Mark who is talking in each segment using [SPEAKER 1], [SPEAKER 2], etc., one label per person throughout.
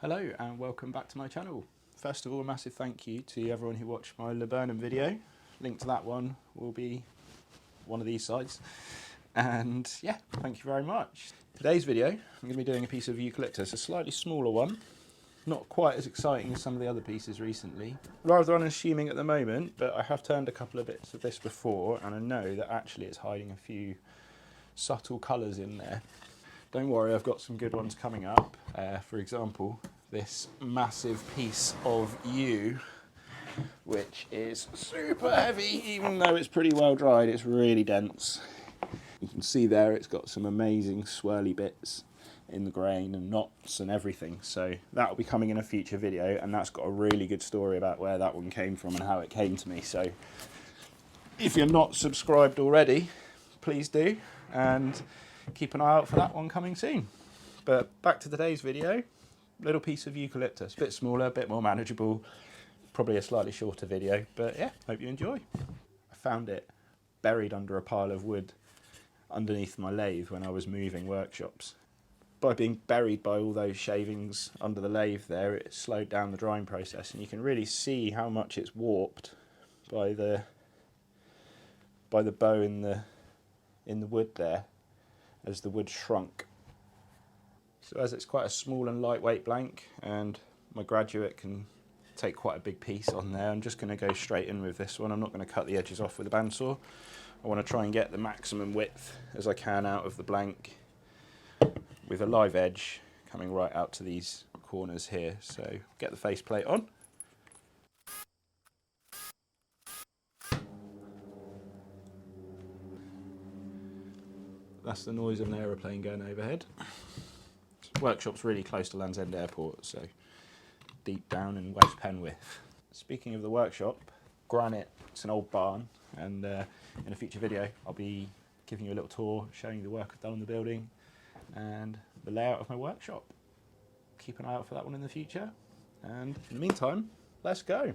[SPEAKER 1] Hello and welcome back to my channel. First of all, a massive thank you to everyone who watched my laburnum video. Link to that one will be one of these sides. And yeah, thank you very much. Today's video, I'm going to be doing a piece of eucalyptus, a slightly smaller one. Not quite as exciting as some of the other pieces recently. Rather unassuming at the moment, but I have turned a couple of bits of this before and I know that actually it's hiding a few subtle colours in there. Don't worry, I've got some good ones coming up. For example, this massive piece of yew, which is super heavy, even though it's pretty well dried, it's really dense. You can see there it's got some amazing swirly bits in the grain and knots and everything. So that will be coming in a future video, and that's got a really good story about where that one came from and how it came to me. So if you're not subscribed already, please do, and keep an eye out for that one coming soon. But back to today's video, little piece of eucalyptus, a bit smaller, a bit more manageable, probably a slightly shorter video, but yeah, hope you enjoy. I found it buried under a pile of wood underneath my lathe when I was moving workshops. By being buried by all those shavings under the lathe there, it slowed down the drying process, and you can really see how much it's warped by the bow in the wood there, as the wood shrunk. So as it's quite a small and lightweight blank, and my Graduate can take quite a big piece on there, I'm just going to go straight in with this one. I'm not going to cut the edges off with a bandsaw. I want to try and get the maximum width as I can out of the blank, with a live edge coming right out to these corners here. So get the faceplate on. That's the noise of an aeroplane going overhead. Workshop's really close to Land's End Airport, so deep down in West Penwith. Speaking of the workshop, granite, it's an old barn, and in a future video I'll be giving you a little tour, showing you the work I've done on the building and the layout of my workshop. Keep an eye out for that one in the future, and in the meantime, let's go.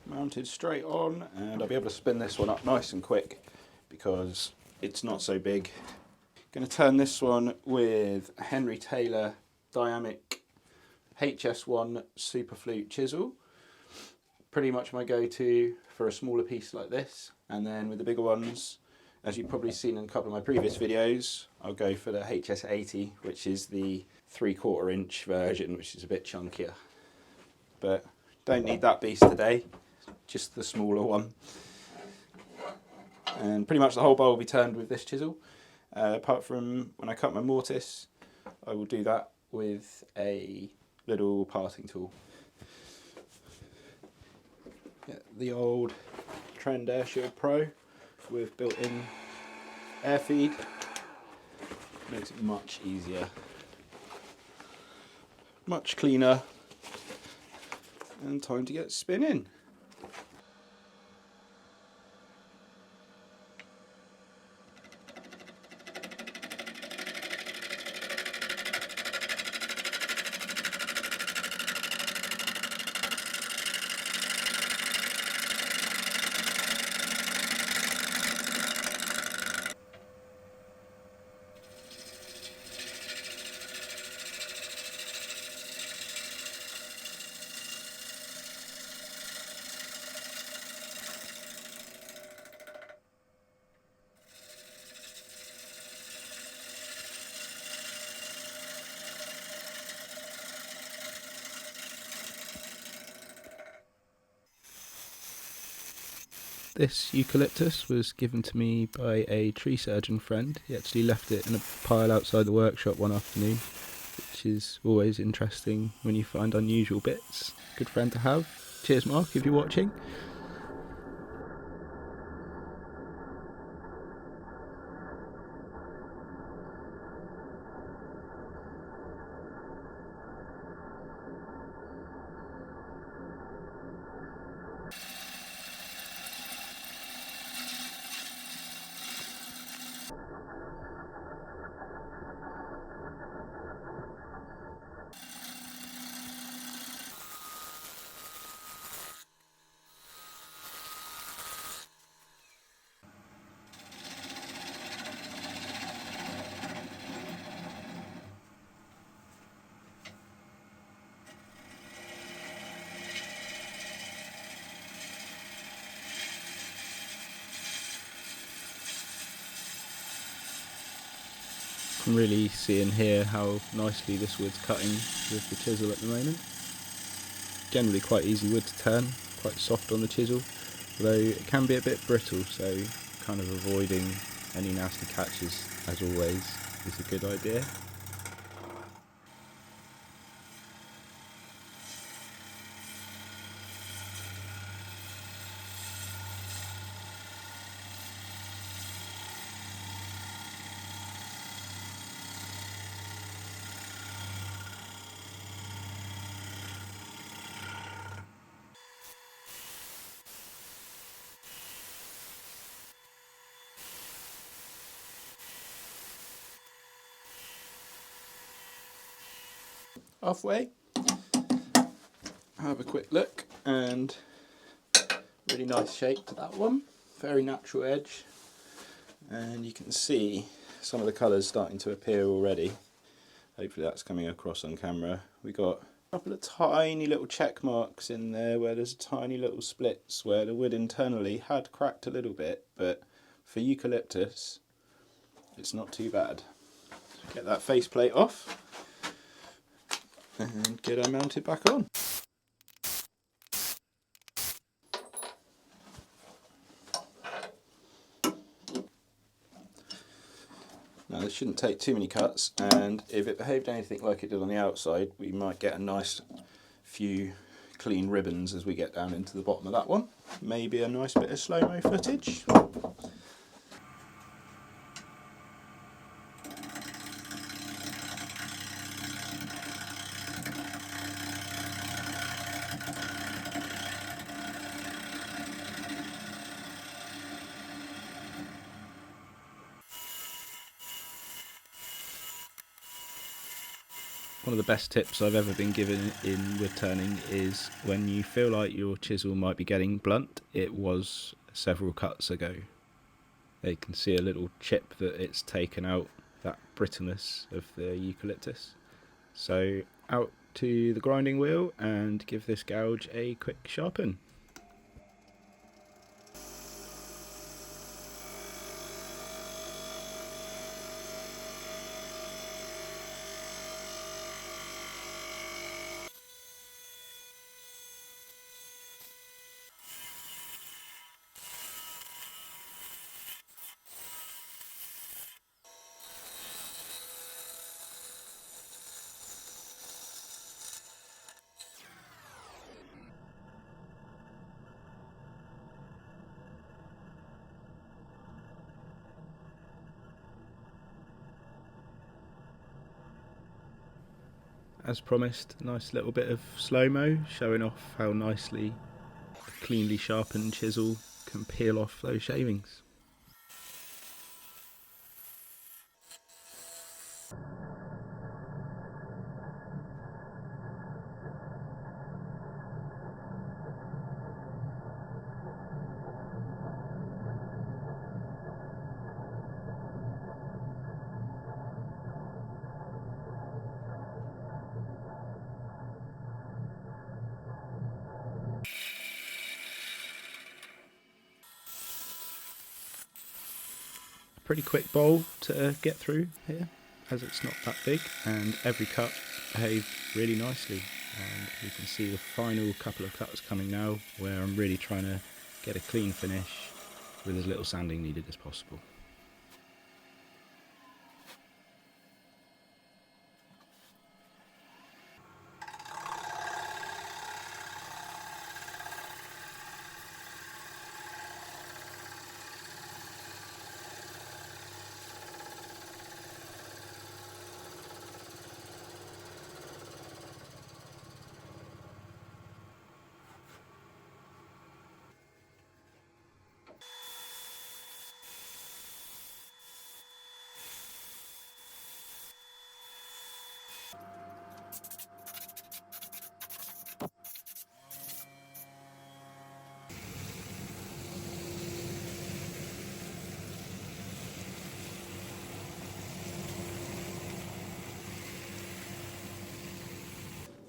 [SPEAKER 1] Mounted straight on, and I'll be able to spin this one up nice and quick because it's not so big. Going to turn this one with a Henry Taylor Dynamic HS1 Superflute chisel. Pretty much my go-to for a smaller piece like this. And then with the bigger ones, as you've probably seen in a couple of my previous videos, I'll go for the HS80, which is the 3/4 inch version, which is a bit chunkier. But don't need that beast today, just the smaller one. And pretty much the whole bowl will be turned with this chisel. Apart from when I cut my mortise, I will do that with a little parting tool. Get the old Trend Airshield Pro with built-in air feed. Makes it much easier, much cleaner, and time to get spinning. This eucalyptus was given to me by a tree surgeon friend. He actually left it in a pile outside the workshop one afternoon, which is always interesting when you find unusual bits. Good friend to have. Cheers, Mark, if you're watching. You can really see in here how nicely this wood's cutting with the chisel at the moment. Generally quite easy wood to turn, quite soft on the chisel, although it can be a bit brittle, so kind of avoiding any nasty catches, as always, is a good idea. Halfway, have a quick look, and really nice shape to that one, very natural edge, and you can see some of the colours starting to appear already. Hopefully that's coming across on camera. We got a couple of tiny little check marks in there where there's tiny little splits where the wood internally had cracked a little bit, but for eucalyptus it's not too bad. Get that faceplate off and get her mounted back on. Now this shouldn't take too many cuts, and if it behaved anything like it did on the outside, we might get a nice few clean ribbons as we get down into the bottom of that one. Maybe a nice bit of slow-mo footage. One of the best tips I've ever been given in wood turning is when you feel like your chisel might be getting blunt, it was several cuts ago. You can see a little chip that it's taken out that brittleness of the eucalyptus. So out to the grinding wheel and give this gouge a quick sharpen. As promised, a nice little bit of slow-mo showing off how nicely a cleanly sharpened chisel can peel off those shavings. Pretty quick bowl to get through here, as it's not that big, and every cut behaved really nicely. And you can see the final couple of cuts coming now, where I'm really trying to get a clean finish with as little sanding needed as possible.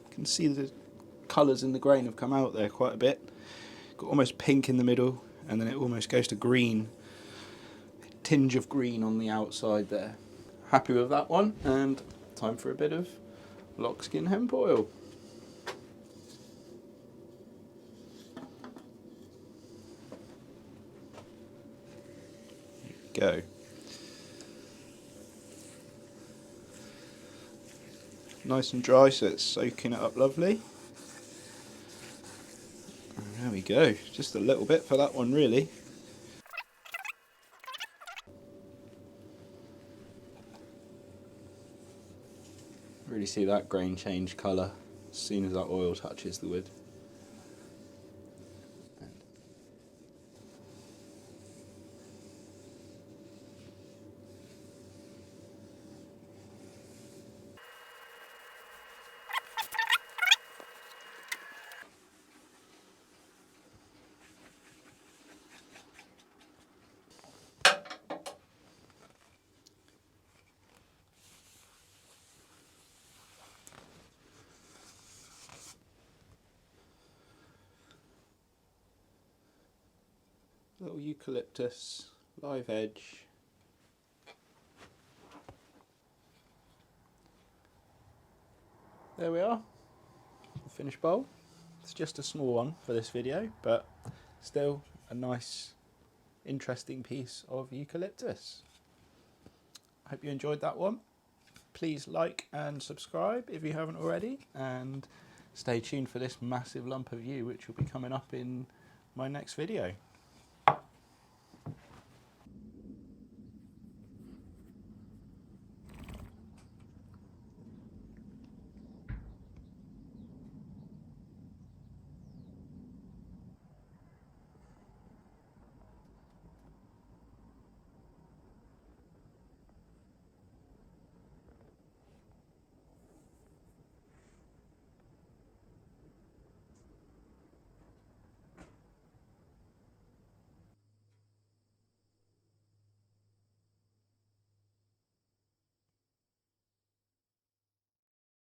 [SPEAKER 1] You can see the colours in the grain have come out there quite a bit. Got almost pink in the middle, and then it almost goes to green. A tinge of green on the outside there. happy with that one, and time for a bit of lockskin hemp oil. Go. Nice and dry, so it's soaking it up lovely. And there we go, just a little bit for that one really. Really see that grain change colour as soon as that oil touches the wood. Little eucalyptus, live edge. There we are, the finished bowl. It's just a small one for this video, but still a nice, interesting piece of eucalyptus. I hope you enjoyed that one. Please like and subscribe if you haven't already, and stay tuned for this massive lump of yew which will be coming up in my next video.